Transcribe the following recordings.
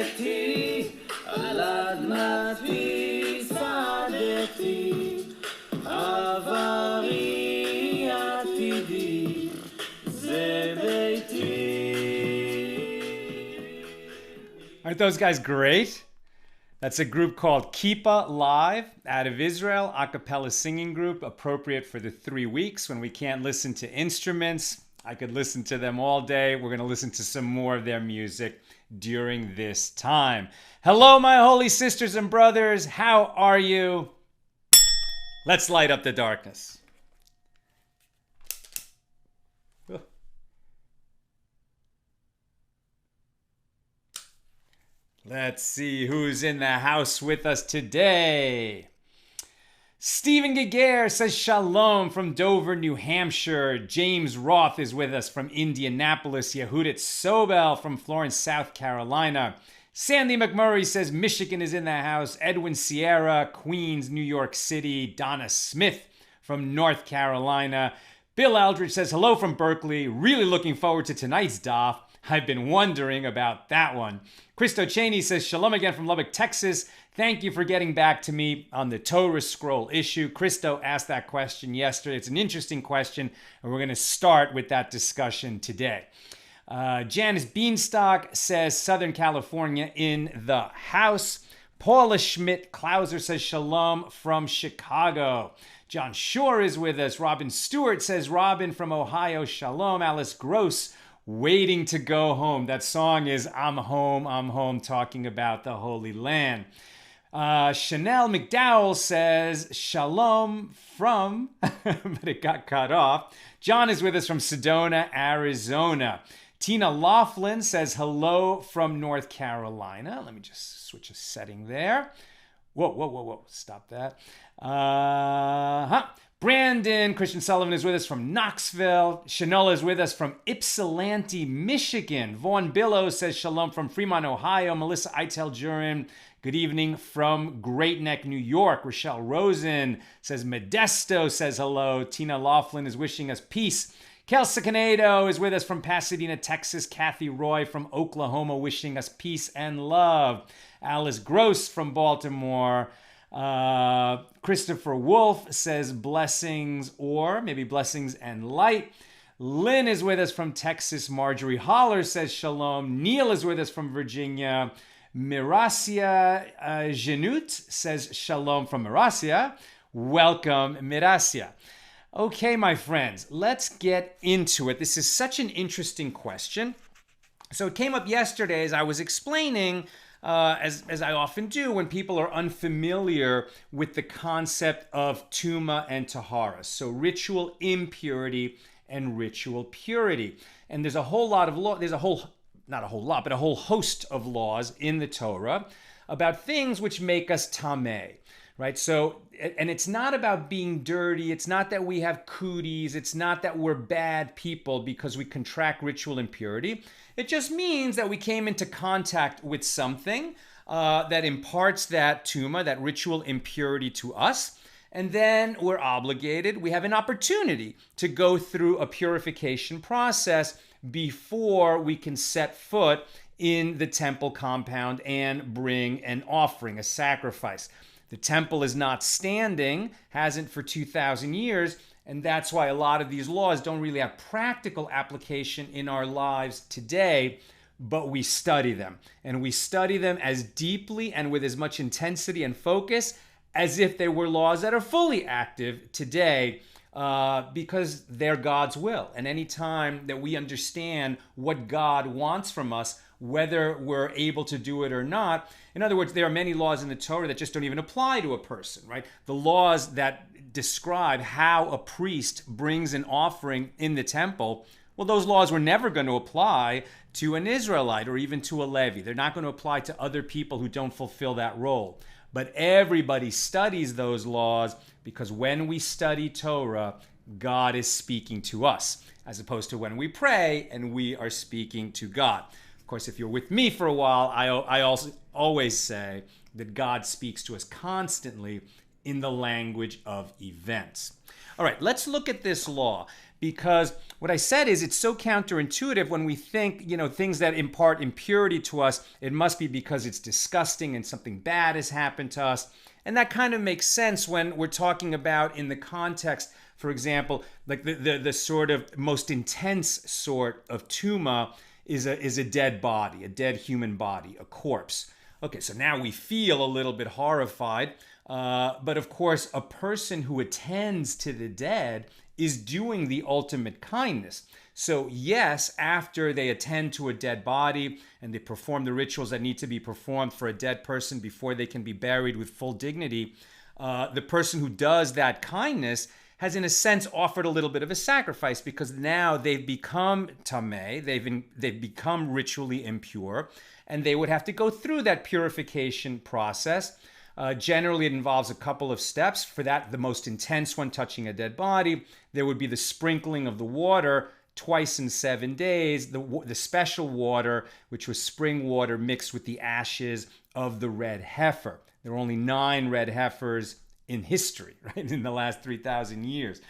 צדקתי, על אדמתי צדקתי, עברי עתידי, זה ביתי. Aren't those guys great? That's a group called Kippah Live out of Israel, a cappella singing group, appropriate for the 3 weeks when we can't listen to instruments. I could listen to them all day. We're going to listen to some more of their music during this time. Hello, my holy sisters and brothers. How are you? Let's light up the darkness. Let's see who's in the house with us today. Stephen Giguere says shalom from Dover, New Hampshire. James Roth is with us from Indianapolis. Yehudit Sobel from Florence, South Carolina. Sandy McMurray says Michigan is in the house. Edwin Sierra, Queens, New York City. Donna Smith from North Carolina. Bill Eldridge says hello from Berkeley. Really looking forward to tonight's daf. I've been wondering about that one. Christo Cheney says shalom again from Lubbock, Texas. Thank you for getting back to me on the Torah scroll issue. Christo asked that question yesterday. It's an interesting question, and we're going to start with that discussion today. Janice Beanstalk says Southern California in the house. Paula Schmidt-Klauser says shalom from Chicago. John Shore is with us. Robin Stewart says Robin from Ohio, shalom. Alice Gross, waiting to go home. That song is I'm Home, talking about the Holy Land. Chanel McDowell says shalom from, but it got cut off. John is with us from Sedona, Arizona. Tina Laughlin says hello from North Carolina. Let me just switch a setting there. Whoa. Stop that. Brandon Christian Sullivan is with us from Knoxville. Shanola is with us from Ypsilanti, Michigan. Vaughn Billow says shalom from Fremont, Ohio. Melissa Eitel-Jurin, good evening from Great Neck, New York. Rochelle Rosen says Modesto says hello. Tina Laughlin is wishing us peace. Kelsa Canedo is with us from Pasadena, Texas. Kathy Roy from Oklahoma wishing us peace and love. Alice Gross from Baltimore. Christopher Wolf says blessings, or maybe blessings and light. Lynn is with us from Texas. Marjorie Holler says shalom. Neil is with us from Virginia. Miracia Janut says shalom from Miracia. Welcome, Miracia. Okay, my friends, let's get into it. This is such an interesting question. So it came up yesterday as I was explaining, as I often do when people are unfamiliar with the concept of tuma and tahara. So ritual impurity and ritual purity. And there's a whole lot of law, not a whole lot, but a whole host of laws in the Torah about things which make us tameh, right? So, and it's not about being dirty. It's not that we have cooties. It's not that we're bad people because we contract ritual impurity. It just means that we came into contact with something that imparts that tuma, that ritual impurity to us. And then we're obligated. We have an opportunity to go through a purification process before we can set foot in the temple compound and bring an offering, a sacrifice. The temple is not standing, hasn't for 2,000 years, and that's why a lot of these laws don't really have practical application in our lives today, but we study them. And we study them as deeply and with as much intensity and focus as if they were laws that are fully active today, because they're God's will. And any time that we understand what God wants from us, whether we're able to do it or not. In other words, there are many laws in the Torah that just don't even apply to a person, right? The laws that describe how a priest brings an offering in the temple, well, those laws were never going to apply to an Israelite or even to a Levi. They're not going to apply to other people who don't fulfill that role. But everybody studies those laws because when we study Torah, God is speaking to us, as opposed to when we pray and we are speaking to God. Of course, if you're with me for a while, I also always say that God speaks to us constantly in the language of events. All right, let's look at this law, because what I said is it's so counterintuitive when we think, things that impart impurity to us, it must be because it's disgusting and something bad has happened to us. And that kind of makes sense when we're talking about in the context, for example, like the sort of most intense sort of tuma is a dead body, a dead human body, a corpse. Okay, so now we feel a little bit horrified. But of course, a person who attends to the dead is doing the ultimate kindness. So yes, after they attend to a dead body and they perform the rituals that need to be performed for a dead person before they can be buried with full dignity, the person who does that kindness has in a sense offered a little bit of a sacrifice, because now they've become tameh, they've become ritually impure, and they would have to go through that purification process. Generally, it involves a couple of steps. For that, the most intense one, touching a dead body, there would be the sprinkling of the water twice in 7 days, the special water, which was spring water mixed with the ashes of the red heifer. There were only 9 red heifers in history, right, in the last 3,000 years.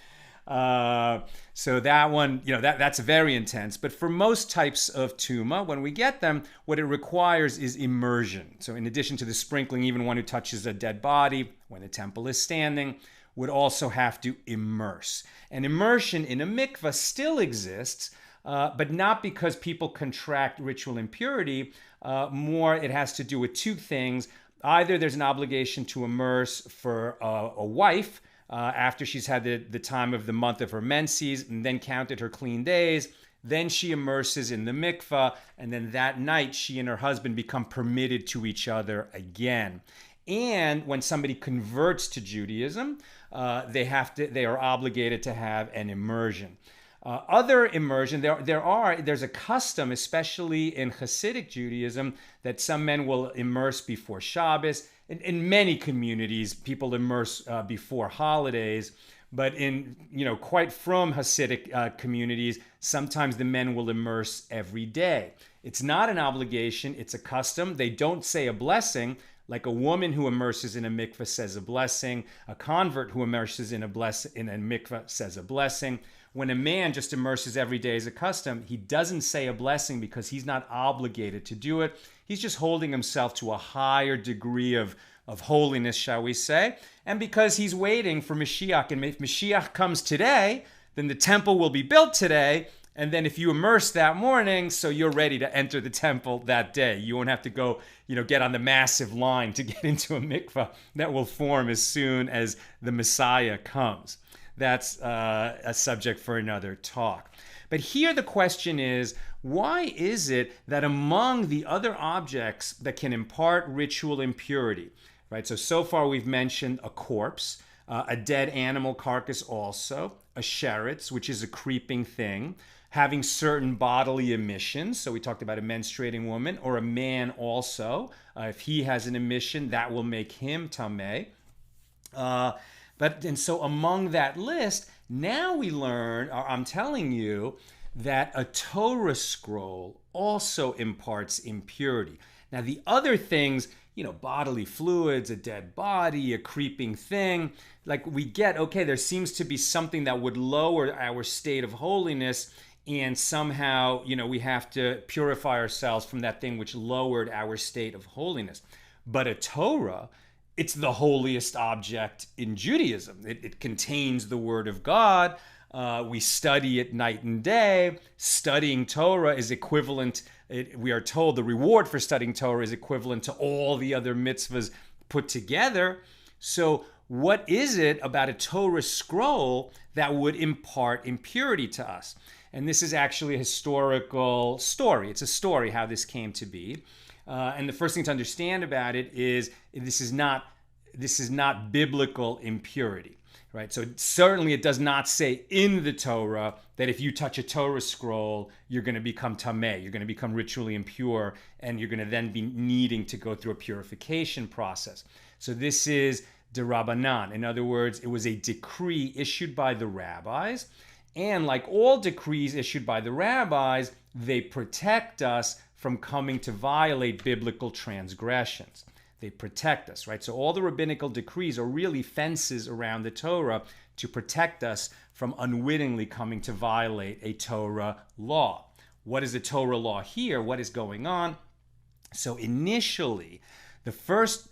So that one, that's very intense. But for most types of tuma, when we get them, what it requires is immersion. So in addition to the sprinkling, even one who touches a dead body when the temple is standing would also have to immerse. And immersion in a mikveh still exists, but not because people contract ritual impurity. More, it has to do with 2 things. Either there's an obligation to immerse for a wife after she's had the time of the month of her menses and then counted her clean days. Then she immerses in the mikveh, and then that night she and her husband become permitted to each other again. And when somebody converts to Judaism, they are obligated to have an immersion. Other immersion, there's a custom, especially in Hasidic Judaism, that some men will immerse before Shabbos. In many communities, people immerse before holidays, but in quite from Hasidic communities, sometimes the men will immerse every day. It's not an obligation; it's a custom. They don't say a blessing. Like a woman who immerses in a mikveh says a blessing. A convert who immerses in a mikveh says a blessing. When a man just immerses every day as a custom, he doesn't say a blessing because he's not obligated to do it. He's just holding himself to a higher degree of holiness, shall we say, and because he's waiting for Mashiach. And if Mashiach comes today, then the temple will be built today. And then if you immerse that morning, so you're ready to enter the temple that day. You won't have to go, get on the massive line to get into a mikveh that will form as soon as the Messiah comes. That's a subject for another talk. But here the question is, why is it that among the other objects that can impart ritual impurity, right? So far we've mentioned a corpse, a dead animal carcass also, a sheretz, which is a creeping thing, having certain bodily emissions. So we talked about a menstruating woman, or a man also. If he has an emission, that will make him tameh. And so among that list, now we learn, or I'm telling you, that a Torah scroll also imparts impurity. Now the other things, bodily fluids, a dead body, a creeping thing, like we get, okay, there seems to be something that would lower our state of holiness, and somehow, we have to purify ourselves from that thing which lowered our state of holiness. But a Torah, it's the holiest object in Judaism. It contains the Word of God. We study it night and day. Studying Torah is equivalent, we are told the reward for studying Torah is equivalent to all the other mitzvahs put together. So what is it about a Torah scroll that would impart impurity to us? And this is actually a historical story. It's a story how this came to be. And the first thing to understand about it is this is not biblical impurity, right? So certainly it does not say in the Torah that if you touch a Torah scroll, you're going to become tameh, you're going to become ritually impure, and you're going to then be needing to go through a purification process. So this is d'Rabbanan. In other words, it was a decree issued by the rabbis. And like all decrees issued by the rabbis, they protect us from coming to violate biblical transgressions. They protect us, right? So all the rabbinical decrees are really fences around the Torah to protect us from unwittingly coming to violate a Torah law. What is the Torah law here? What is going on? So initially, the first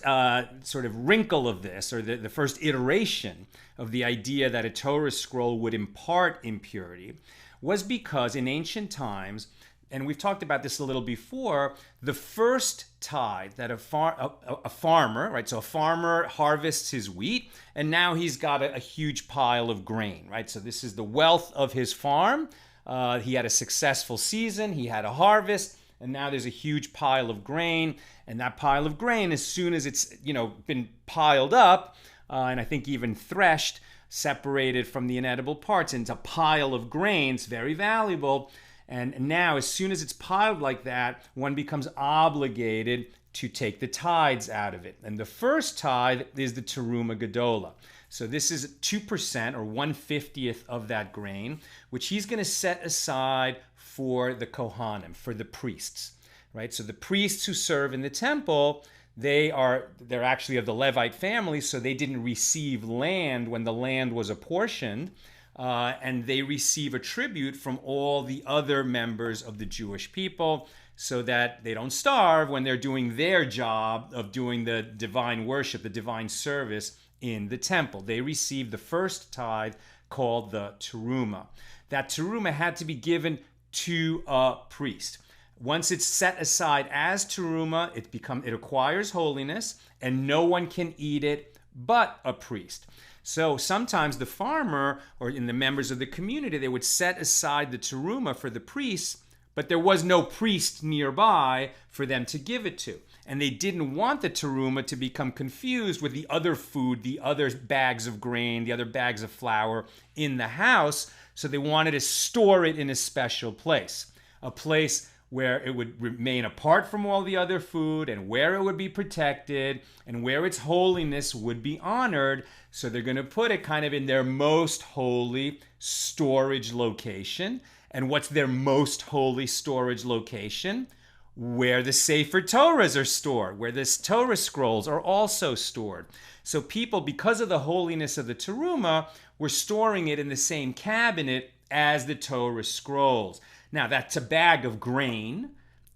sort of wrinkle of this, or the first iteration of the idea that a Torah scroll would impart impurity, was because in ancient times, and we've talked about this a little before, the first tithe that a farmer, right? So a farmer harvests his wheat, and now he's got a huge pile of grain, right? So this is the wealth of his farm. He had a successful season, he had a harvest, and now there's a huge pile of grain. And that pile of grain, as soon as it's been piled up, and I think even threshed, separated from the inedible parts into a pile of grains, very valuable. And now, as soon as it's piled like that, one becomes obligated to take the tithes out of it. And the first tithe is the teruma gedola. So this is 2% or 1/50th of that grain, which he's going to set aside for the kohanim, for the priests, right? So the priests who serve in the temple, they're actually of the Levite family, so they didn't receive land when the land was apportioned. And they receive a tribute from all the other members of the Jewish people so that they don't starve when they're doing their job of doing the divine worship, the divine service in the temple. They receive the first tithe called the teruma. That teruma had to be given to a priest. Once it's set aside as teruma, it acquires holiness, and no one can eat it but a priest. So sometimes the farmer or in the members of the community, they would set aside the teruma for the priests, but there was no priest nearby for them to give it to. And they didn't want the teruma to become confused with the other food, the other bags of grain, the other bags of flour in the house. So they wanted to store it in a special place, a place where it would remain apart from all the other food and where it would be protected and where its holiness would be honored. So they're going to put it kind of in their most holy storage location. And what's their most holy storage location? Where the Sefer Torahs are stored, where the Torah scrolls are also stored. So people, because of the holiness of the teruma, were storing it in the same cabinet as the Torah scrolls. Now, that's a bag of grain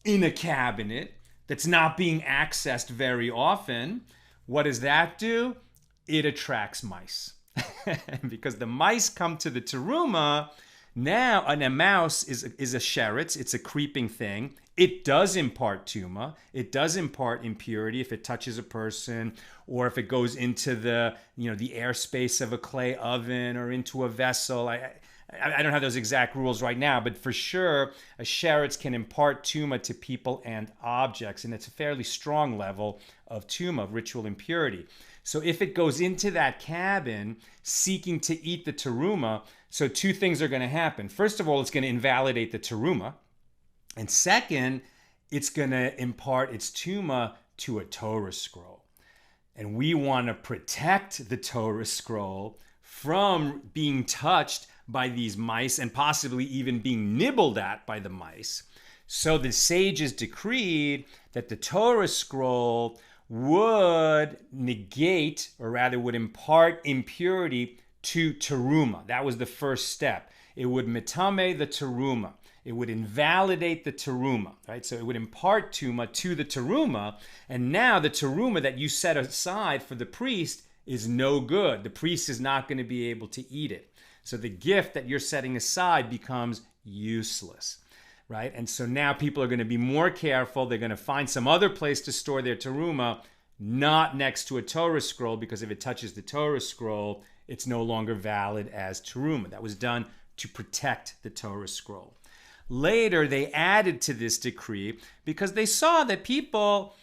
in a cabinet that's not being accessed very often. What does that do? It attracts mice. Because the mice come to the teruma, now, and a mouse is a sheretz, it's a creeping thing. It does impart tuma. It does impart impurity if it touches a person, or if it goes into the airspace of a clay oven or into a vessel. I don't have those exact rules right now, but for sure, a sheretz can impart tuma to people and objects, and it's a fairly strong level of tuma, of ritual impurity. So if it goes into that cabin seeking to eat the teruma, so two things are going to happen. First of all, it's going to invalidate the teruma. And second, it's going to impart its tuma to a Torah scroll. And we want to protect the Torah scroll from being touched by these mice and possibly even being nibbled at by the mice. So the sages decreed that the Torah scroll would negate, or rather would impart impurity to teruma. That was the first step. It would metame the teruma. It would invalidate the teruma, right? So it would impart tuma to the teruma, and now the teruma that you set aside for the priest is no good. The priest is not going to be able to eat it. So the gift that you're setting aside becomes useless, right? And so now people are going to be more careful. They're going to find some other place to store their teruma, not next to a Torah scroll, because if it touches the Torah scroll, it's no longer valid as teruma. That was done to protect the Torah scroll. Later, they added to this decree because they saw that people,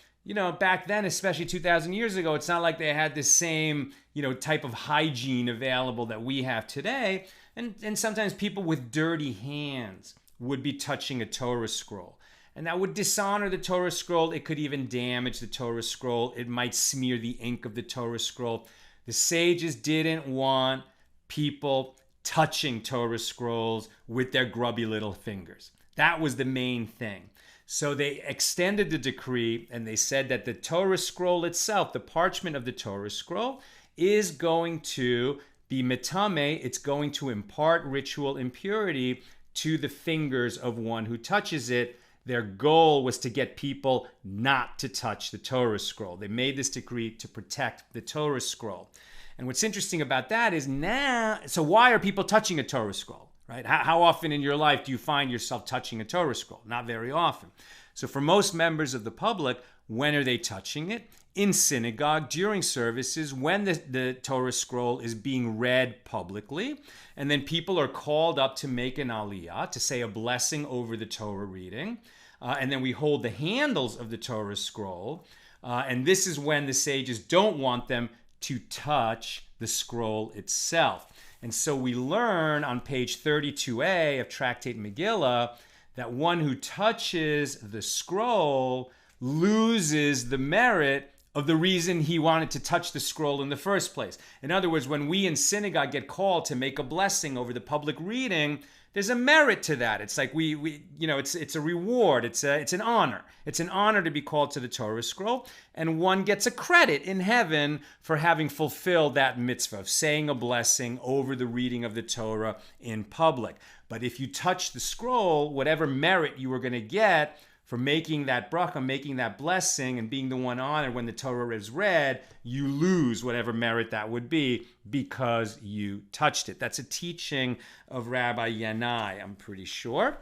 back then, especially 2,000 years ago, it's not like they had the same, type of hygiene available that we have today. And sometimes people with dirty hands would be touching a Torah scroll. And that would dishonor the Torah scroll. It could even damage the Torah scroll. It might smear the ink of the Torah scroll. The sages didn't want people touching Torah scrolls with their grubby little fingers. That was the main thing. So they extended the decree and they said that the Torah scroll itself, the parchment of the Torah scroll, is going to be metame. It's going to impart ritual impurity to the fingers of one who touches it. Their goal was to get people not to touch the Torah scroll. They made this decree to protect the Torah scroll. And what's interesting about that is now, so why are people touching a Torah scroll? Right? How often in your life do you find yourself touching a Torah scroll? Not very often. So for most members of the public, when are they touching it? In synagogue, during services, when the Torah scroll is being read publicly, and then people are called up to make an aliyah, to say a blessing over the Torah reading, and then we hold the handles of the Torah scroll, and this is when the sages don't want them to touch the scroll itself. And so we learn on page 32a of Tractate Megillah that one who touches the scroll loses the merit of the reason he wanted to touch the scroll in the first place. In other words, when we in synagogue get called to make a blessing over the public reading, there's a merit to that. It's like it's a reward. It's an honor. It's an honor to be called to the Torah scroll, and one gets a credit in heaven for having fulfilled that mitzvah of saying a blessing over the reading of the Torah in public. But if you touch the scroll, whatever merit you were going to get for making that bracha, making that blessing, and being the one honored when the Torah is read, you lose whatever merit that would be because you touched it. That's a teaching of Rabbi Yanai, I'm pretty sure.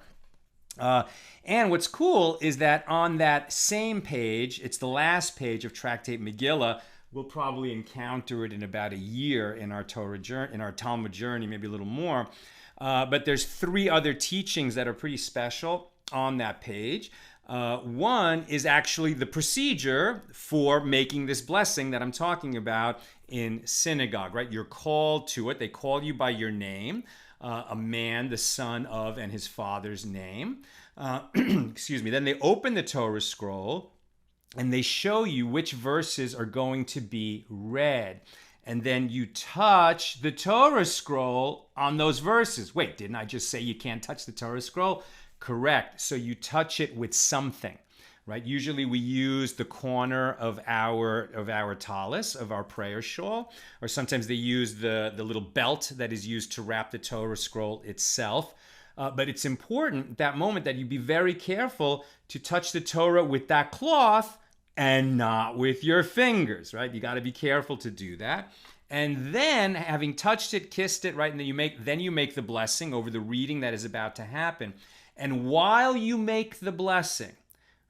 And what's cool is that on that same page, it's the last page of Tractate Megillah. We'll probably encounter it in about a year in our Torah journey, in our Talmud journey, maybe a little more. But there's 3 other teachings that are pretty special on that page. One is actually the procedure for making this blessing that I'm talking about in synagogue, right? You're called to it. They call you by your name, a man, the son of, and his father's name. Excuse me. Then they open the Torah scroll and they show you which verses are going to be read. And then you touch the Torah scroll on those verses. Wait, didn't I just say you can't touch the Torah scroll? Correct. So you touch it with something, right? Usually we use the corner of our tallis, of our prayer shawl, or sometimes they use the little belt that is used to wrap the Torah scroll itself. But it's important at that moment that you be very careful to touch the Torah with that cloth and not with your fingers, right? You got to be careful to do that. And then, having touched it, kissed it, right, and then you make the blessing over the reading that is about to happen. And while you make the blessing,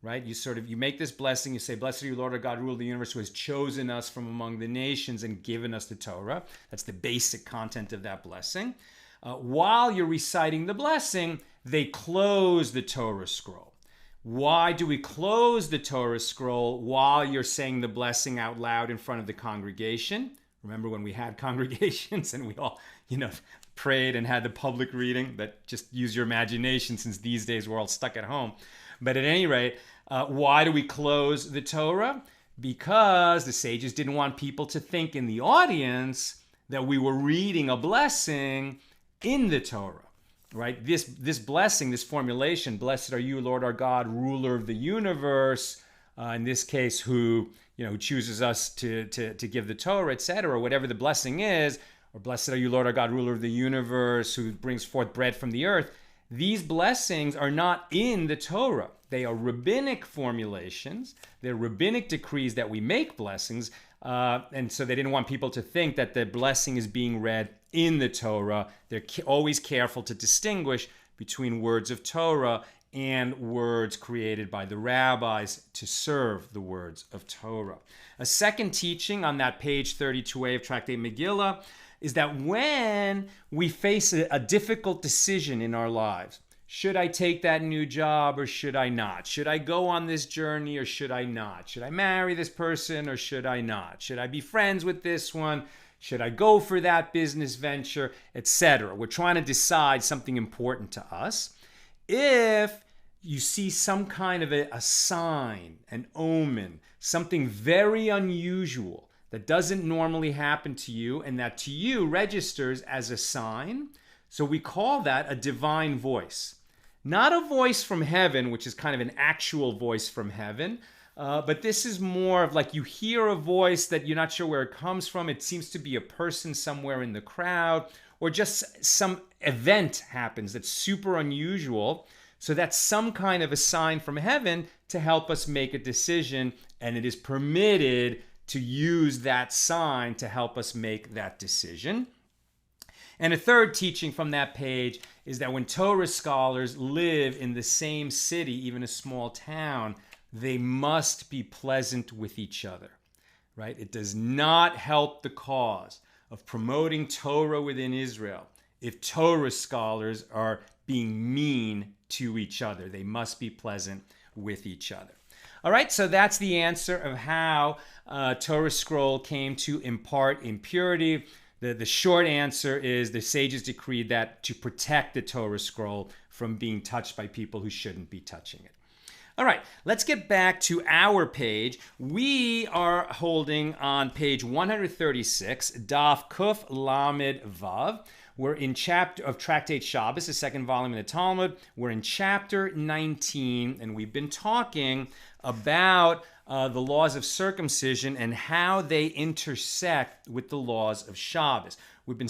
right, you make this blessing, you say, "Blessed are you, Lord our God, ruler of the universe, who has chosen us from among the nations and given us the Torah." That's the basic content of that blessing. While you're reciting the blessing, they close the Torah scroll. Why do we close the Torah scroll while you're saying the blessing out loud in front of the congregation? Remember when we had congregations and we all, prayed and had the public reading? But just use your imagination, since these days we're all stuck at home. But at any rate, why do we close the Torah? Because the sages didn't want people to think in the audience that we were reading a blessing in the Torah. Right? This blessing, this formulation, "Blessed are you, Lord our God, ruler of the universe," in this case, who chooses us to give the Torah, etc., whatever the blessing is, or "Blessed are you, Lord our God, ruler of the universe, who brings forth bread from the earth." These blessings are not in the Torah. They are rabbinic formulations. They're rabbinic decrees that we make blessings. And so they didn't want people to think that the blessing is being read in the Torah. They're always careful to distinguish between words of Torah and words created by the rabbis to serve the words of Torah. A second teaching on that page 32a of Tractate Megillah is that when we face a difficult decision in our lives, should I take that new job or should I not? Should I go on this journey or should I not? Should I marry this person or should I not? Should I be friends with this one? Should I go for that business venture, etc.? We're trying to decide something important to us. If you see some kind of a sign, an omen, something very unusual that doesn't normally happen to you and that to you registers as a sign, So we call that a divine voice. Not a voice from heaven, which is kind of an actual voice from heaven, but this is more of like you hear a voice that you're not sure where it comes from. It seems to be a person somewhere in the crowd, or just some event happens that's super unusual. So that's some kind of a sign from heaven to help us make a decision, and it is permitted to use that sign to help us make that decision. And a third teaching from that page is that when Torah scholars live in the same city, even a small town, they must be pleasant with each other, right? It does not help the cause of promoting Torah within Israel if Torah scholars are being mean to each other. They must be pleasant with each other. All right, so that's the answer of how Torah scroll came to impart impurity. The short answer is the sages decreed that to protect the Torah scroll from being touched by people who shouldn't be touching it. All right, let's get back to our page. We are holding on page 136, Daf Kuf Lamed Vav. We're in chapter of Tractate Shabbos, the second volume of the Talmud. We're in chapter 19, and we've been talking about the laws of circumcision and how they intersect with the laws of Shabbos. We've been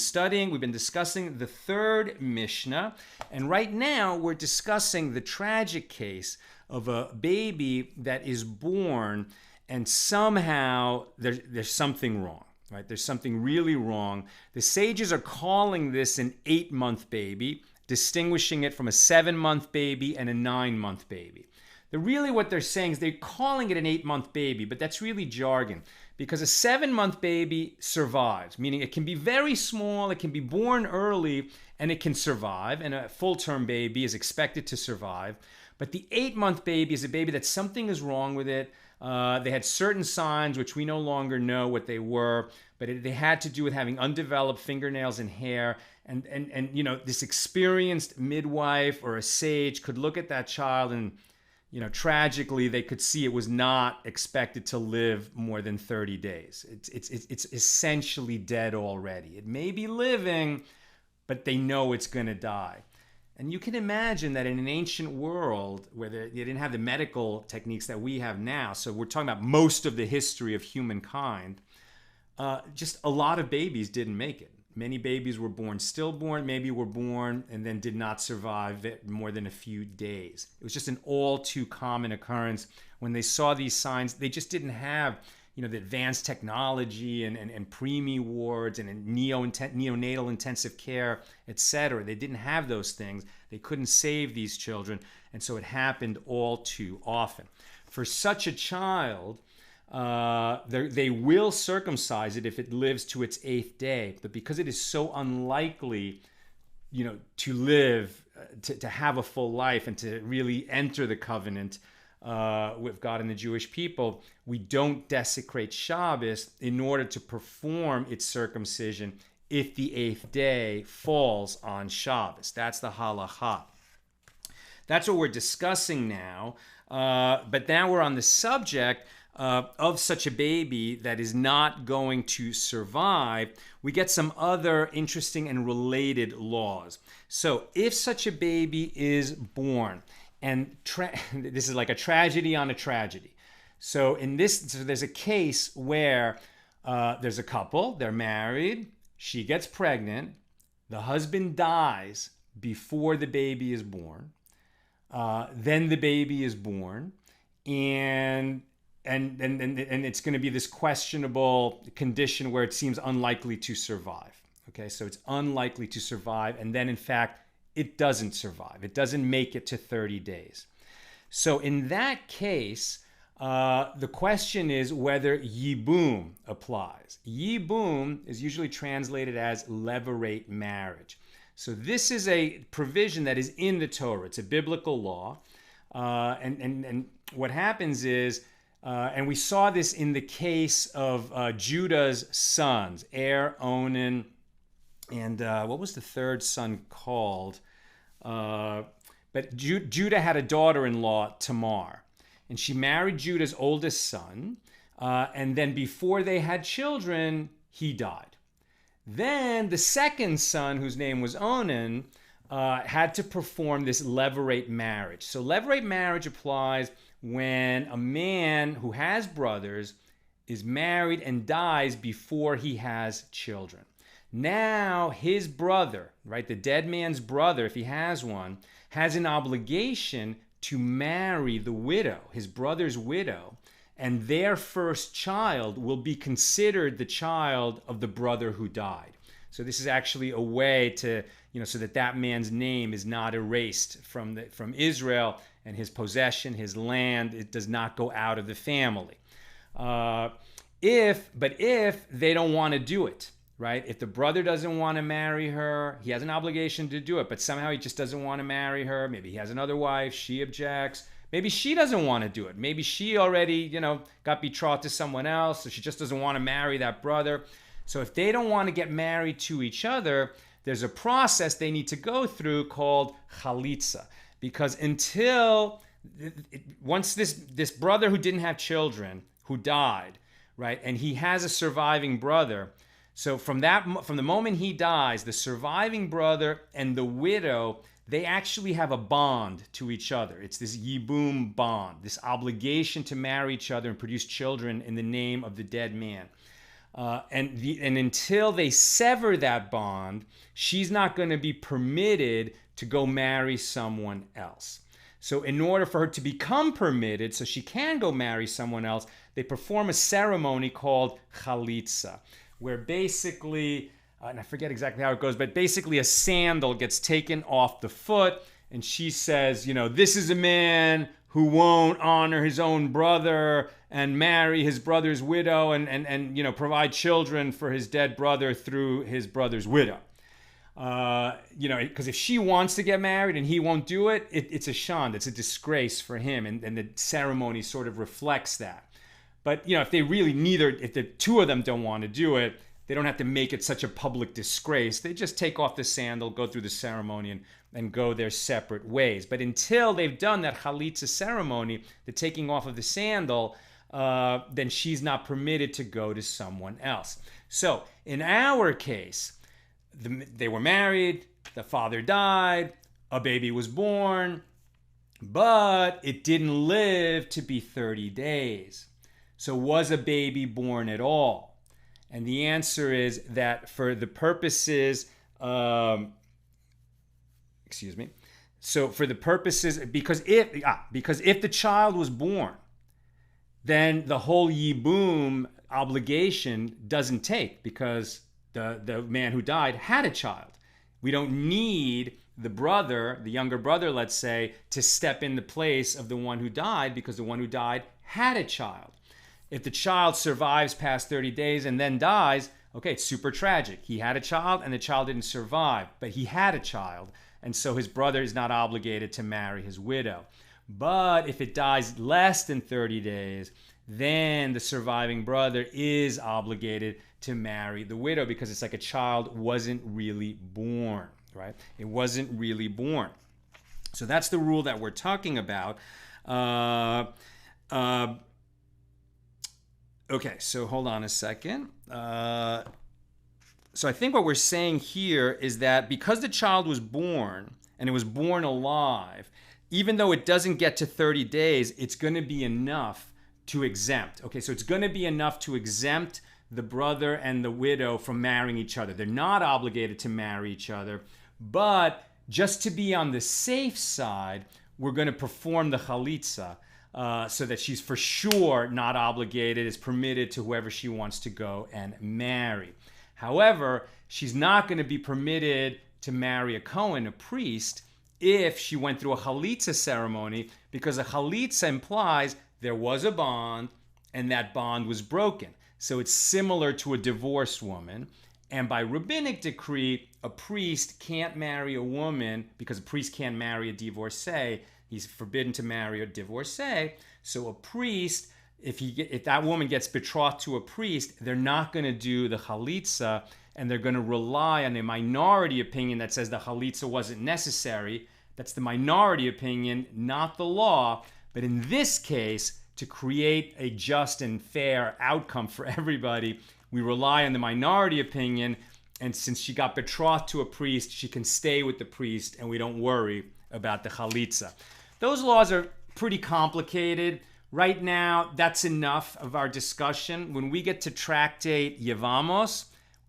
discussing the third Mishnah, and right now we're discussing the tragic case of a baby that is born and somehow there's something wrong. Right? There's something really wrong. The sages are calling this an 8-month baby, distinguishing it from a 7-month baby and a 9-month baby. Really what they're saying is they're calling it an 8-month baby, but that's really jargon, because a 7-month baby survives, meaning it can be very small, it can be born early, and it can survive, and a full-term baby is expected to survive. But the 8-month baby is a baby that something is wrong with it. They had certain signs which we no longer know what they were, but they had to do with having undeveloped fingernails and hair. And you know, this experienced midwife or a sage could look at that child and, you know, tragically they could see it was not expected to live more than 30 days. It's essentially dead already. It may be living, but they know it's going to die. And you can imagine that in an ancient world where they didn't have the medical techniques that we have now, so we're talking about most of the history of humankind, just a lot of babies didn't make it. Many babies were born stillborn, maybe were born and then did not survive more than a few days. It was just an all too common occurrence. When they saw these signs, they just didn't have, you know, the advanced technology and preemie wards and neonatal intensive care, etc. They didn't have those things. They couldn't save these children, and so it happened all too often. For such a child, they will circumcise it if it lives to its 8th day, but because it is so unlikely, you know, to live, to have a full life and to really enter the covenant with God and the Jewish people, we don't desecrate Shabbos in order to perform its circumcision if the 8th day falls on Shabbos. That's the halacha. That's what we're discussing now. But now we're on the subject of such a baby that is not going to survive. We get some other interesting and related laws. So if such a baby is born, and this is like a tragedy on a tragedy. So there's a case where there's a couple, they're married, she gets pregnant, the husband dies before the baby is born, then the baby is born, and it's going to be this questionable condition where it seems unlikely to survive. Okay, so it's unlikely to survive, and then in fact, it doesn't survive. It doesn't make it to 30 days. So in that case, the question is whether yibum applies. Yibum is usually translated as levirate marriage. So this is a provision that is in the Torah. It's a biblical law. And what happens is, and we saw this in the case of Judah's sons, Onan, and what was the third son called? But Judah had a daughter-in-law, Tamar, and she married Judah's oldest son, and then before they had children, he died. Then the second son, whose name was Onan, had to perform this levirate marriage. So levirate marriage applies when a man who has brothers is married and dies before he has children. Now his brother, right, the dead man's brother, if he has one, has an obligation to marry the widow, his brother's widow, and their first child will be considered the child of the brother who died. So this is actually a way to, so that man's name is not erased from Israel, and his possession, his land, it does not go out of the family. If they don't want to do it, right? If the brother doesn't want to marry her, he has an obligation to do it, but somehow he just doesn't want to marry her. Maybe he has another wife, she objects. Maybe she doesn't want to do it. Maybe she already, got betrothed to someone else, so she just doesn't want to marry that brother. So if they don't want to get married to each other, there's a process they need to go through called Khalitza. Because once this brother who didn't have children, who died, right, and he has a surviving brother, so from the moment he dies, the surviving brother and the widow, they actually have a bond to each other. It's this yibum bond, this obligation to marry each other and produce children in the name of the dead man. And until they sever that bond, she's not going to be permitted to go marry someone else. So in order for her to become permitted, so she can go marry someone else, they perform a ceremony called chalitzah, where basically, and I forget exactly how it goes, but basically a sandal gets taken off the foot, and she says, this is a man who won't honor his own brother and marry his brother's widow and provide children for his dead brother through his brother's widow. Because if she wants to get married and he won't do it, it's a shand, it's a disgrace for him, and the ceremony sort of reflects that. But, if the two of them don't want to do it, they don't have to make it such a public disgrace. They just take off the sandal, go through the ceremony, and go their separate ways. But until they've done that Khalitza ceremony, the taking off of the sandal, then she's not permitted to go to someone else. So in our case, they were married, the father died, a baby was born, but it didn't live to be 30 days. So was a baby born at all? And the answer is that for the purposes, because if the child was born, then the whole yibum obligation doesn't take, because the man who died had a child. We don't need the brother, the younger brother, let's say, to step in the place of the one who died, because the one who died had a child. If the child survives past 30 days and then dies, okay, it's super tragic. He had a child and the child didn't survive, but he had a child. And so his brother is not obligated to marry his widow. But if it dies less than 30 days, then the surviving brother is obligated to marry the widow, because it's like a child wasn't really born, right? It wasn't really born. So that's the rule that we're talking about. Okay, so hold on a second. So I think what we're saying here is that because the child was born, and it was born alive, even though it doesn't get to 30 days, it's going to be enough to exempt. Okay, so it's going to be enough to exempt the brother and the widow from marrying each other. They're not obligated to marry each other, but just to be on the safe side, we're going to perform the chalitzah, so that she's for sure not obligated, is permitted to whoever she wants to go and marry. However, she's not going to be permitted to marry a Kohen, a priest, if she went through a chalitza ceremony, because a chalitza implies there was a bond and that bond was broken. So it's similar to a divorced woman. And by rabbinic decree, a priest can't marry a woman, because a priest can't marry a divorcee. He's forbidden to marry a divorcee. So a priest, if that woman gets betrothed to a priest, they're not going to do the chalitza, and they're going to rely on a minority opinion that says the chalitza wasn't necessary. That's the minority opinion, not the law. But in this case, to create a just and fair outcome for everybody, we rely on the minority opinion, And since she got betrothed to a priest, she can stay with the priest, and we don't worry about the chalitzah. Those laws are pretty complicated. Right now, that's enough of our discussion. When we get to Tractate Yevamos,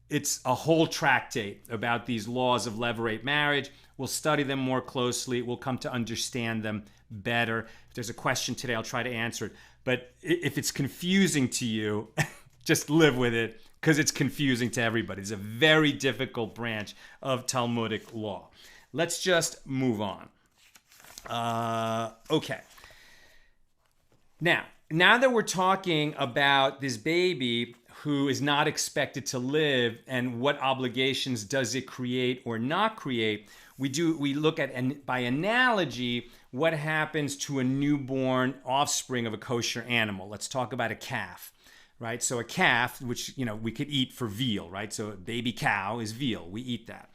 it's a whole tractate about these laws of levirate marriage. We'll study them more closely. We'll come to understand them better. If there's a question today, I'll try to answer it. But if it's confusing to you, just live with it, because it's confusing to everybody. It's a very difficult branch of Talmudic law. Let's just move on. Okay. Now that we're talking about this baby who is not expected to live and what obligations does it create or not create, we look at, by analogy, what happens to a newborn offspring of a kosher animal. Let's talk about a calf, right? So a calf, which we could eat for veal, right? So a baby cow is veal. We eat that.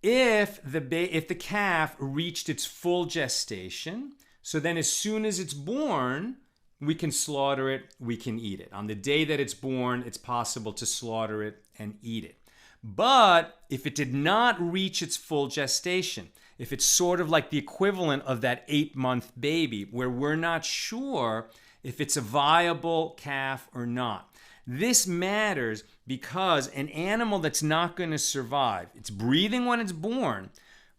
If the calf reached its full gestation, so then as soon as it's born, we can slaughter it, we can eat it. On the day that it's born, it's possible to slaughter it and eat it. But if it did not reach its full gestation, if it's sort of like the equivalent of that 8-month baby, where we're not sure if it's a viable calf or not. This matters because an animal that's not going to survive, it's breathing when it's born,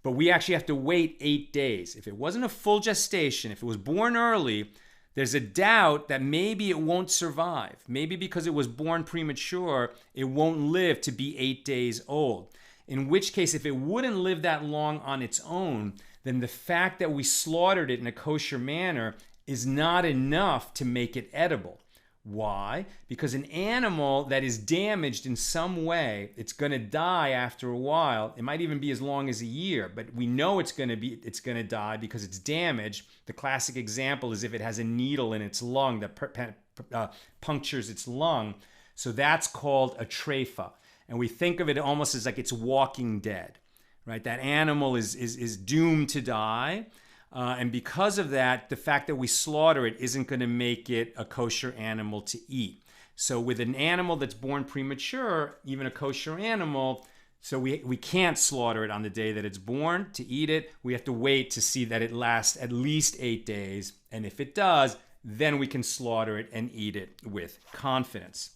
but we actually have to wait 8 days. If it wasn't a full gestation, if it was born early, there's a doubt that maybe it won't survive. Maybe because it was born premature, it won't live to be 8 days old. In which case, if it wouldn't live that long on its own, then the fact that we slaughtered it in a kosher manner is not enough to make it edible. Why? Because an animal that is damaged in some way, it's going to die after a while. It might even be as long as a year, but we know it's going to die because it's damaged. The classic example is if it has a needle in its lung that punctures its lung. So that's called a treifah. And we think of it almost as like it's walking dead, right? That animal is doomed to die. And because of that, the fact that we slaughter it isn't going to make it a kosher animal to eat. So with an animal that's born premature, even a kosher animal, so we can't slaughter it on the day that it's born to eat it. We have to wait to see that it lasts at least 8 days. And if it does, then we can slaughter it and eat it with confidence.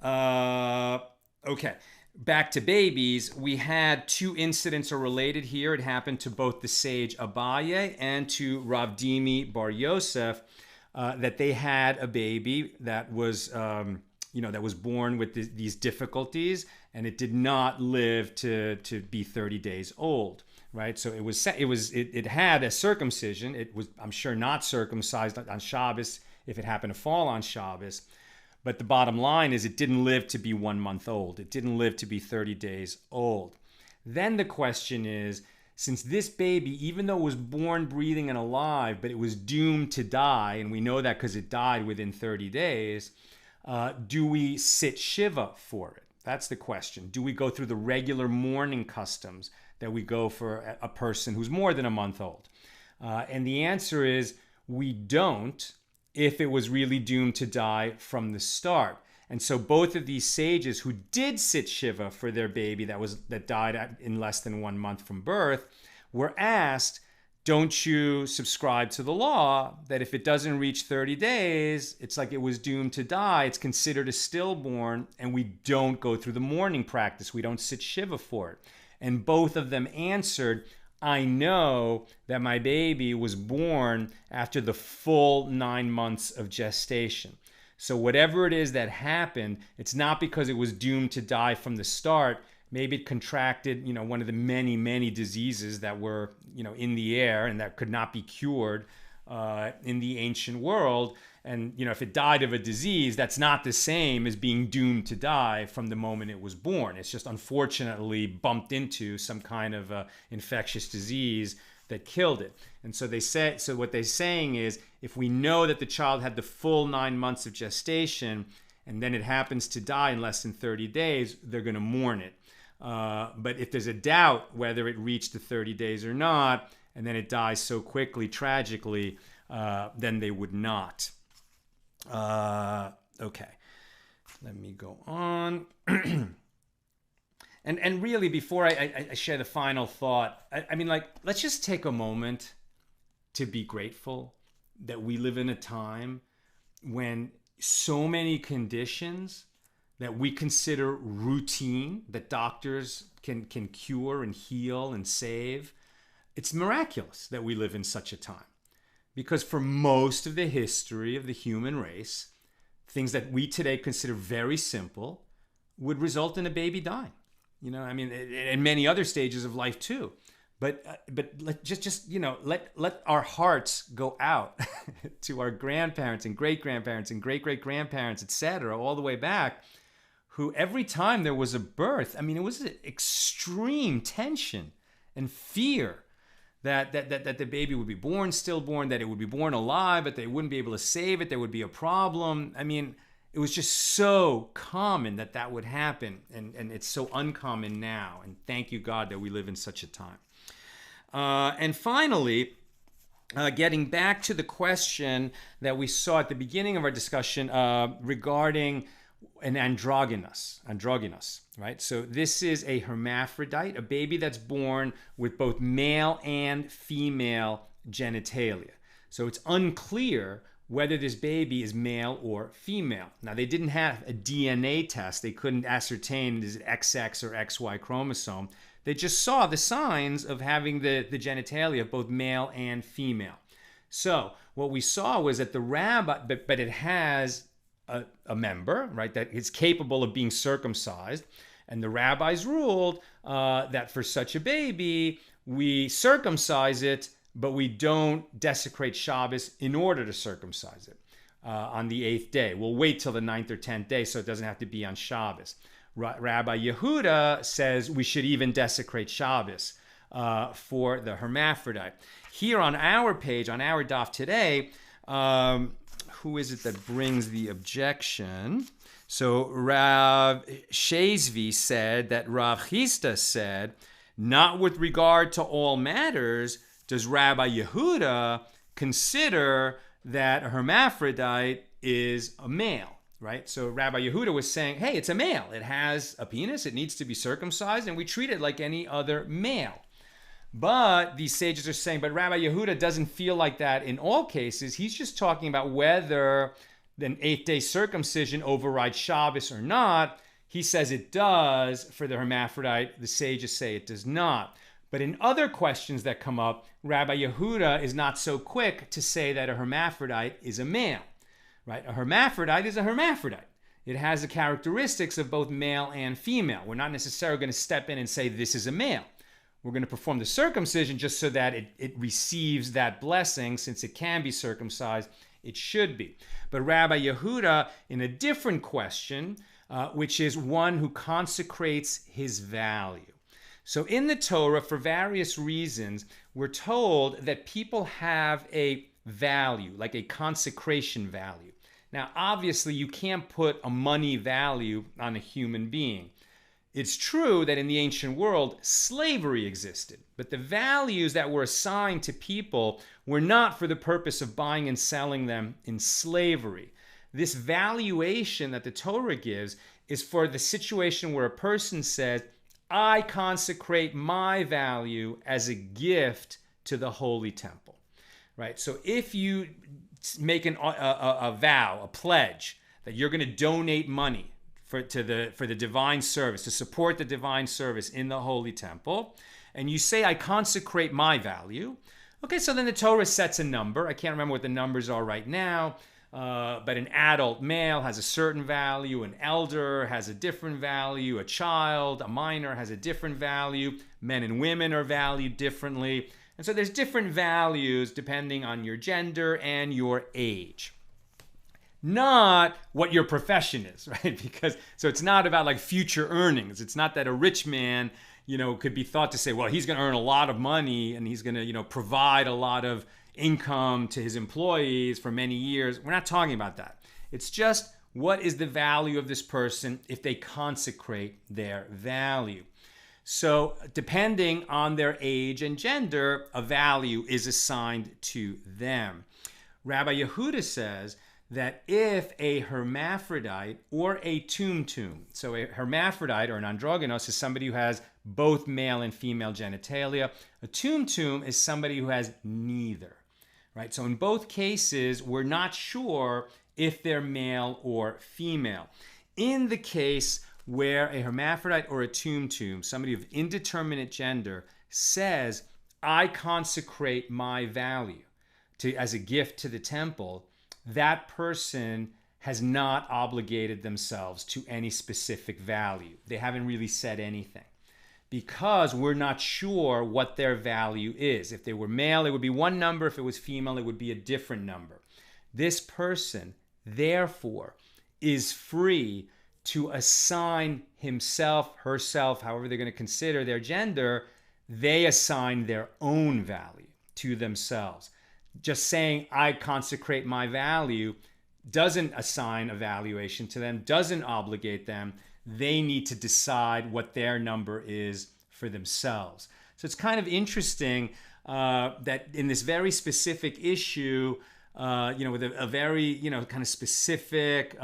Okay. Back to babies, we had 2 incidents are related here. It happened to both the sage Abaye and to Rav Dimi Bar Yosef, that they had a baby that was, that was born with these difficulties, and it did not live to be 30 days old, right? So it had a circumcision. It was, I'm sure, not circumcised on Shabbos if it happened to fall on Shabbos. But the bottom line is it didn't live to be 1 month old. It didn't live to be 30 days old. Then the question is, since this baby, even though it was born breathing and alive, but it was doomed to die, and we know that because it died within 30 days, do we sit shiva for it? That's the question. Do we go through the regular mourning customs that we go for a person who's more than a month old? And the answer is we don't, if it was really doomed to die from the start. And so both of these sages who did sit shiva for their baby that died in less than 1 month from birth were asked, don't you subscribe to the law that if it doesn't reach 30 days, it's like it was doomed to die, it's considered a stillborn, and we don't go through the mourning practice, we don't sit shiva for it. And both of them answered, I know that my baby was born after the full 9 months of gestation. So whatever it is that happened, it's not because it was doomed to die from the start. Maybe it contracted, one of the many, many diseases that were, in the air and that could not be cured in the ancient world. And, if it died of a disease, that's not the same as being doomed to die from the moment it was born. It's just unfortunately bumped into some kind of infectious disease that killed it. And so what they're saying is, if we know that the child had the full 9 months of gestation, and then it happens to die in less than 30 days, they're going to mourn it. But if there's a doubt whether it reached the 30 days or not, and then it dies so quickly, tragically, then they would not. Okay. Let me go on. And really, before I share the final thought, I mean, like, let's just take a moment to be grateful that we live in a time when so many conditions that we consider routine, that doctors can cure and heal and save, it's miraculous that we live in such a time. Because for most of the history of the human race, things that we today consider very simple would result in a baby dying. You know, I mean, and many other stages of life too. But let our hearts go out to our grandparents and great-grandparents and great-great-grandparents, etc., all the way back, who every time there was a birth, I mean, it was an extreme tension and fear that the baby would be born stillborn, that it would be born alive, but they wouldn't be able to save it, there would be a problem. I mean, it was just so common that would happen, and it's so uncommon now. And thank you, God, that we live in such a time. And finally, getting back to the question that we saw at the beginning of our discussion regarding an androgynous, right? So this is a hermaphrodite, a baby that's born with both male and female genitalia. So it's unclear whether this baby is male or female. Now, they didn't have a DNA test. They couldn't ascertain, is it XX or XY chromosome. They just saw the signs of having the genitalia of both male and female. So what we saw was that the rabbi, but it has a member, right, that is capable of being circumcised. And the rabbis ruled that for such a baby, we circumcise it, but we don't desecrate Shabbos in order to circumcise it on the 8th day. We'll wait till the 9th or 10th day so it doesn't have to be on Shabbos. Rabbi Yehuda says we should even desecrate Shabbos for the hermaphrodite. Here on our page, on our daf today, who is it that brings the objection? So Rav Shezvi said that Rav Chisda said, not with regard to all matters does Rabbi Yehuda consider that a hermaphrodite is a male. Right? So Rabbi Yehuda was saying, hey, it's a male. It has a penis. It needs to be circumcised, and we treat it like any other male. But these sages are saying, but Rabbi Yehuda doesn't feel like that in all cases. He's just talking about whether an 8th-day circumcision overrides Shabbos or not. He says it does for the hermaphrodite. The sages say it does not. But in other questions that come up, Rabbi Yehuda is not so quick to say that a hermaphrodite is a male. Right? A hermaphrodite is a hermaphrodite. It has the characteristics of both male and female. We're not necessarily going to step in and say this is a male. We're going to perform the circumcision just so that it receives that blessing. Since it can be circumcised, it should be. But Rabbi Yehuda, in a different question, which is one who consecrates his value. So in the Torah, for various reasons, we're told that people have a value, like a consecration value. Now, obviously, you can't put a money value on a human being. It's true that in the ancient world, slavery existed, but the values that were assigned to people were not for the purpose of buying and selling them in slavery. This valuation that the Torah gives is for the situation where a person says, I consecrate my value as a gift to the holy temple. Right? So if you make a vow, a pledge, that you're going to donate money for the divine service, to support the divine service in the holy temple, and you say, I consecrate my value, okay, so then the Torah sets a number. I can't remember what the numbers are right now, but an adult male has a certain value, an elder has a different value, a child, a minor has a different value, men and women are valued differently. And so there's different values depending on your gender and your age. Not what your profession is, right? Because, so it's not about like future earnings. It's not that a rich man, could be thought to say, well, he's going to earn a lot of money and he's going to, provide a lot of income to his employees for many years. We're not talking about that. It's just what is the value of this person if they consecrate their value. So depending on their age and gender, a value is assigned to them. Rabbi Yehuda says that if a hermaphrodite or a tum, so a hermaphrodite or an androgynous is somebody who has both male and female genitalia, a tum is somebody who has neither, right? So in both cases, we're not sure if they're male or female. In the case where a hermaphrodite or a tum, somebody of indeterminate gender, says, I consecrate my value as a gift to the temple, that person has not obligated themselves to any specific value. They haven't really said anything because we're not sure what their value is. If they were male, it would be one number. If it was female, it would be a different number. This person, therefore, is free to assign himself, herself, however they're going to consider their gender. They assign their own value to themselves. Just saying, I consecrate my value doesn't assign a valuation to them, doesn't obligate them. They need to decide what their number is for themselves. So it's kind of interesting that in this very specific issue, with a very, kind of specific,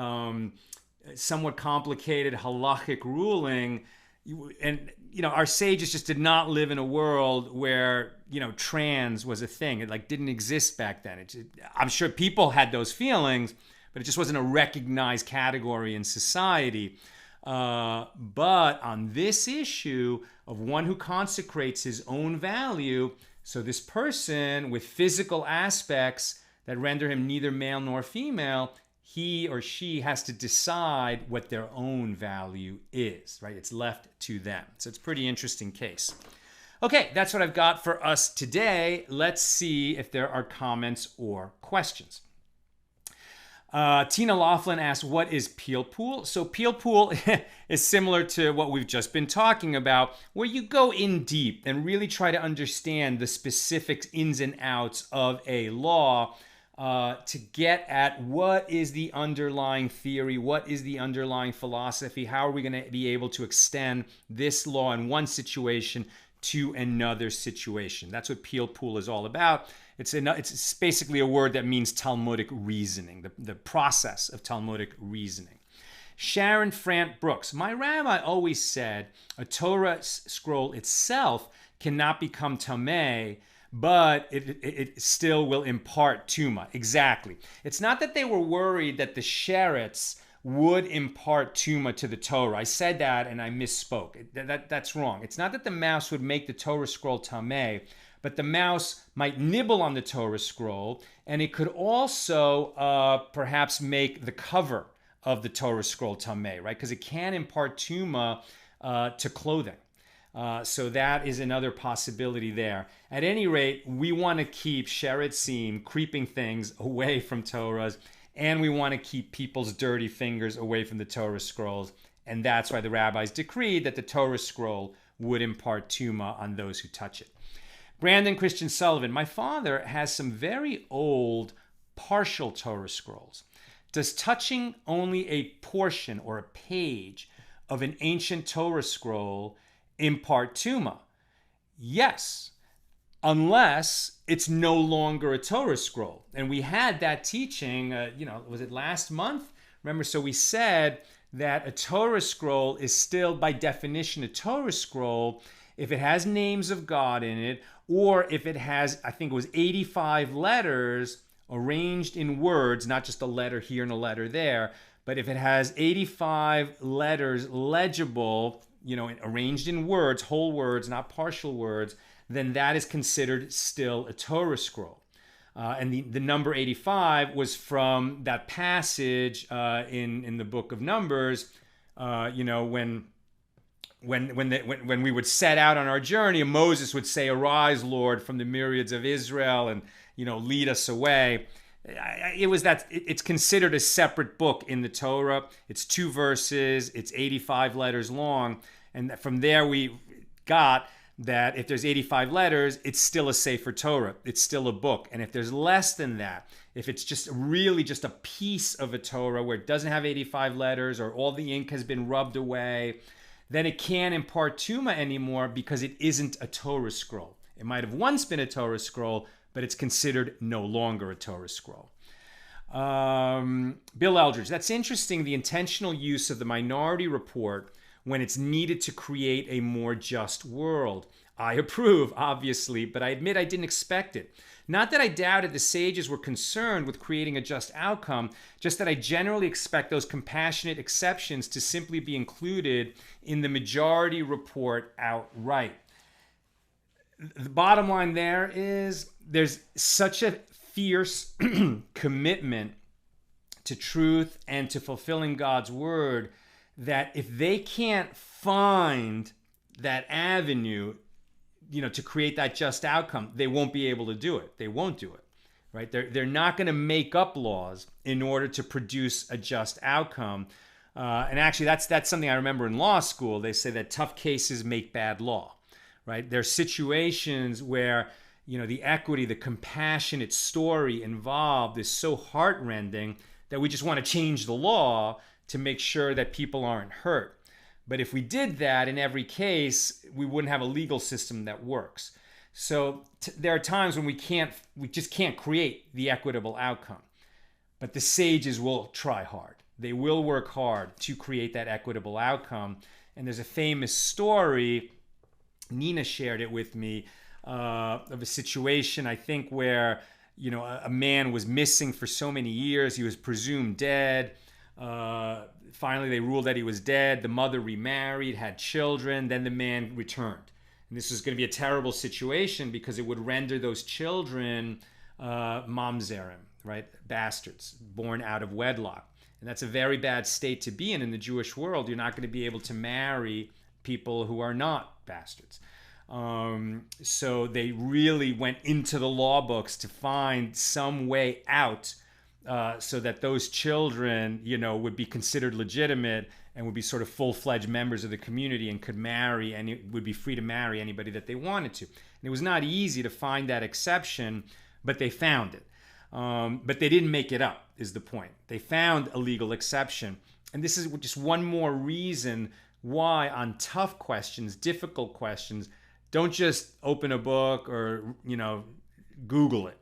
somewhat complicated halachic ruling, our sages just did not live in a world where, trans was a thing. It didn't exist back then. I'm sure people had those feelings, but it just wasn't a recognized category in society. But on this issue of one who consecrates his own value, so this person with physical aspects that render him neither male nor female, he or she has to decide what their own value is, right? It's left to them. So it's a pretty interesting case. Okay, that's what I've got for us today. Let's see if there are comments or questions. Tina Laughlin asks, what is peel pool? So peel pool is similar to what we've just been talking about, where you go in deep and really try to understand the specific ins and outs of a law to get at what is the underlying theory, what is the underlying philosophy, how are we going to be able to extend this law in one situation to another situation. That's what peel pool is all about. It's basically a word that means Talmudic reasoning, the process of Talmudic reasoning. Sharon Frant Brooks, my rabbi always said a Torah scroll itself cannot become tameh, but it still will impart tuma. Exactly. It's not that they were worried that the sheretz would impart tuma to the Torah. I said that and I misspoke. That's wrong. It's not that the mouse would make the Torah scroll tameh, but the mouse might nibble on the Torah scroll, and it could also perhaps make the cover of the Torah scroll tameh, right? Because it can impart tuma to clothing. So that is another possibility there. At any rate, we want to keep sheretzim, creeping things, away from Torahs, and we want to keep people's dirty fingers away from the Torah scrolls. And that's why the rabbis decreed that the Torah scroll would impart tuma on those who touch it. Brandon Christian Sullivan, my father has some very old partial Torah scrolls. Does touching only a portion or a page of an ancient Torah scroll impart tuma? Yes, unless it's no longer a Torah scroll. And we had that teaching, was it last month? Remember, so we said that a Torah scroll is still, by definition, a Torah scroll if it has names of God in it, or if it has, I think it was 85 letters arranged in words, not just a letter here and a letter there, but if it has 85 letters legible, arranged in words, whole words, not partial words, then that is considered still a Torah scroll. And the number 85 was from that passage in the book of Numbers, when we would set out on our journey, and Moses would say, "Arise, Lord, from the myriads of Israel, and lead us away." It's considered a separate book in the Torah. It's 2 verses. It's 85 letters long, and from there we got that if there's 85 letters, it's still a Sefer Torah. It's still a book. And if there's less than that, if it's just really just a piece of a Torah where it doesn't have 85 letters or all the ink has been rubbed away, then it can't impart tuma anymore because it isn't a Torah scroll. It might have once been a Torah scroll, but it's considered no longer a Torah scroll. Bill Eldridge, that's interesting, the intentional use of the minority report when it's needed to create a more just world. I approve, obviously, but I admit I didn't expect it. Not that I doubted the sages were concerned with creating a just outcome, just that I generally expect those compassionate exceptions to simply be included in the majority report outright. The bottom line there is there's such a fierce commitment to truth and to fulfilling God's word that if they can't find that avenue, to create that just outcome, they won't be able to do it. They won't do it, right? They're not going to make up laws in order to produce a just outcome. And actually, that's something I remember in law school. They say that tough cases make bad law, right? There's situations where the equity, the compassionate story involved is so heartrending that we just want to change the law to make sure that people aren't hurt. But if we did that in every case, we wouldn't have a legal system that works. So there are times when we just can't create the equitable outcome. But the sages will try hard. They will work hard to create that equitable outcome. And there's a famous story, Nina shared it with me, of a situation, I think, where a man was missing for so many years. He was presumed dead. Finally, they ruled that he was dead. The mother remarried, had children. Then the man returned. And this was going to be a terrible situation because it would render those children mamzerim, right? Bastards, born out of wedlock. And that's a very bad state to be in the Jewish world. You're not going to be able to marry people who are not bastards. So they really went into the law books to find some way out so that those children, would be considered legitimate and would be sort of full-fledged members of the community and could marry and would be free to marry anybody that they wanted to. And it was not easy to find that exception, but they found it. But they didn't make it up, is the point. They found a legal exception. And this is just one more reason why on tough questions, difficult questions, don't just open a book or, Google it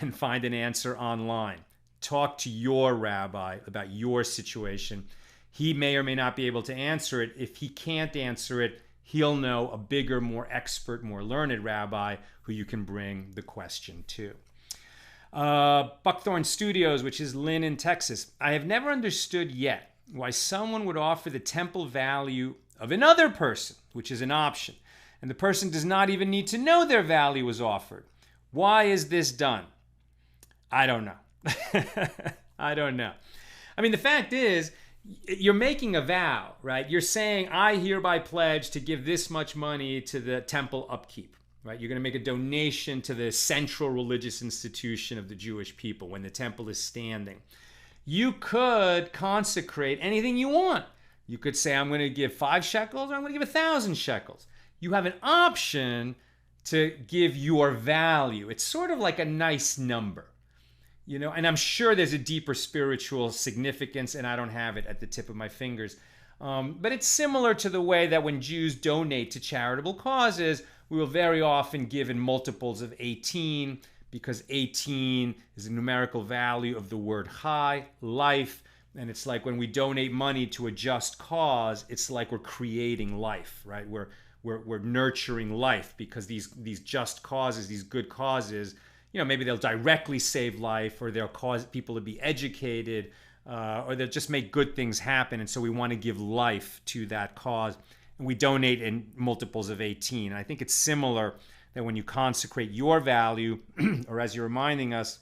and find an answer online. Talk to your rabbi about your situation. He may or may not be able to answer it. If he can't answer it, he'll know a bigger, more expert, more learned rabbi who you can bring the question to. Buckthorn Studios, which is Lynn in Texas. I have never understood yet why someone would offer the temple value of another person, which is an option, and the person does not even need to know their value was offered. Why is this done? I don't know. I don't know. I mean, the fact is, you're making a vow, right? You're saying, I hereby pledge to give this much money to the temple upkeep, right? You're going to make a donation to the central religious institution of the Jewish people when the temple is standing. You could consecrate anything you want. You could say, I'm going to give 5 shekels or I'm going to give 1,000 shekels. You have an option to give your value. It's sort of like a nice number. And I'm sure there's a deeper spiritual significance, and I don't have it at the tip of my fingers. But it's similar to the way that when Jews donate to charitable causes, we will very often give in multiples of 18, because 18 is a numerical value of the word chai, life. And it's like when we donate money to a just cause, it's like we're creating life, right? We're nurturing life, because these just causes, these good causes, maybe they'll directly save life, or they'll cause people to be educated, or they'll just make good things happen. And so we want to give life to that cause. And we donate in multiples of 18. And I think it's similar that when you consecrate your value, or as you're reminding us,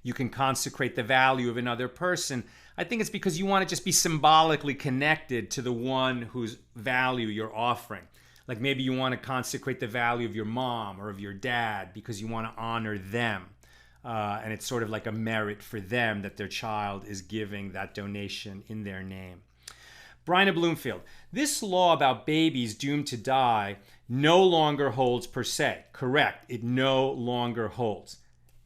you can consecrate the value of another person. I think it's because you want to just be symbolically connected to the one whose value you're offering. Like maybe you want to consecrate the value of your mom or of your dad because you want to honor them. And it's sort of like a merit for them that their child is giving that donation in their name. Briana Bloomfield, this law about babies doomed to die no longer holds per se. Correct. It no longer holds.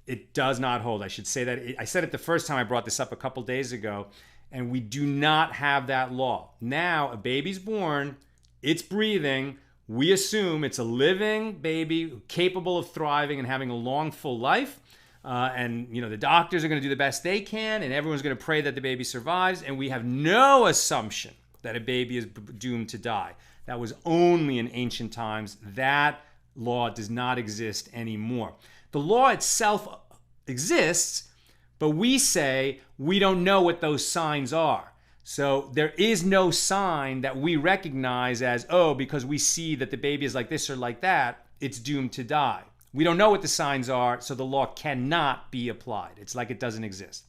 It does not hold. I should say that. I said it the first time I brought this up a couple days ago, and we do not have that law. Now, a baby's born, it's breathing. We assume it's a living baby capable of thriving and having a long, full life. and the doctors are going to do the best they can, and everyone's going to pray that the baby survives, and we have no assumption that a baby is doomed to die. That was only in ancient times. That law does not exist anymore. The law itself exists, but we say we don't know what those signs are. So there is no sign that we recognize as, because we see that the baby is like this or like that, it's doomed to die. We don't know what the signs are, so the law cannot be applied. It's like it doesn't exist.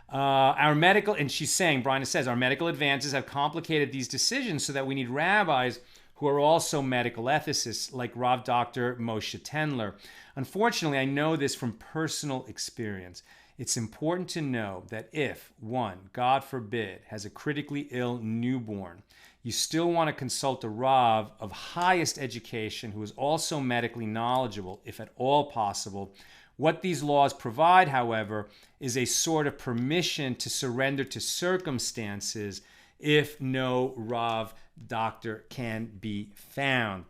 And she's saying, Briana says, our medical advances have complicated these decisions so that we need rabbis who are also medical ethicists, like Rav Dr. Moshe Tendler. Unfortunately, I know this from personal experience. It's important to know that if one, God forbid, has a critically ill newborn, you still want to consult a Rav of highest education who is also medically knowledgeable, if at all possible. What these laws provide, however, is a sort of permission to surrender to circumstances if no Rav doctor can be found.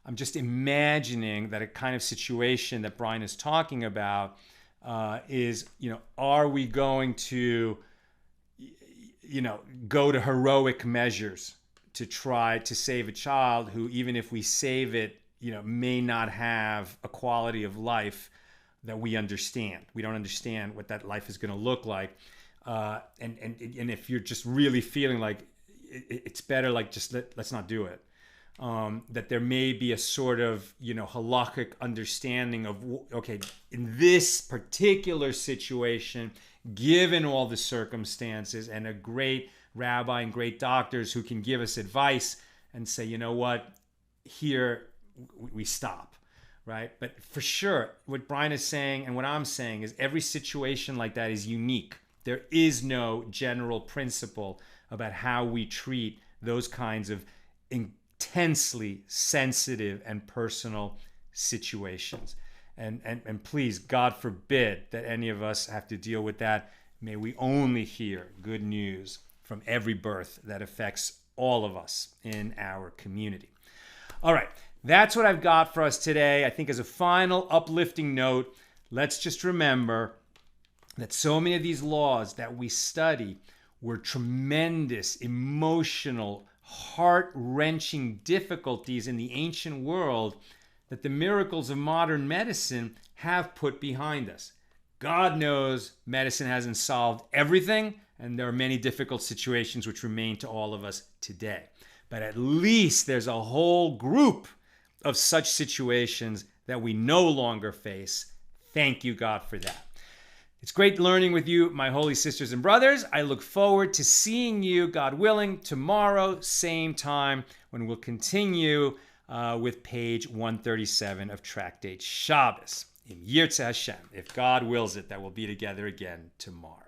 I'm just imagining that a kind of situation that Brian is talking about is, are we going to, go to heroic measures to try to save a child who, even if we save it, may not have a quality of life that we understand. We don't understand what that life is going to look like. And if you're just really feeling like it's better, like just let's not do it. That there may be a sort of, halakhic understanding of, okay, in this particular situation, given all the circumstances and a great rabbi and great doctors who can give us advice and say, what, here we stop, right? But for sure, what Brian is saying and what I'm saying is every situation like that is unique. There is no general principle about how we treat those kinds of intensely sensitive and personal situations. And please, God forbid that any of us have to deal with that. May we only hear good news from every birth that affects all of us in our community. All right, that's what I've got for us today. I think as a final uplifting note, let's just remember that so many of these laws that we study were tremendous, emotional, heart-wrenching difficulties in the ancient world that the miracles of modern medicine have put behind us. God knows medicine hasn't solved everything, and there are many difficult situations which remain to all of us today. But at least there's a whole group of such situations that we no longer face. Thank you, God, for that. It's great learning with you, my holy sisters and brothers. I look forward to seeing you, God willing, tomorrow, same time, when we'll continue with page 137 of Tractate Shabbos. In Yirtzeh Hashem, if God wills it, that we'll be together again tomorrow.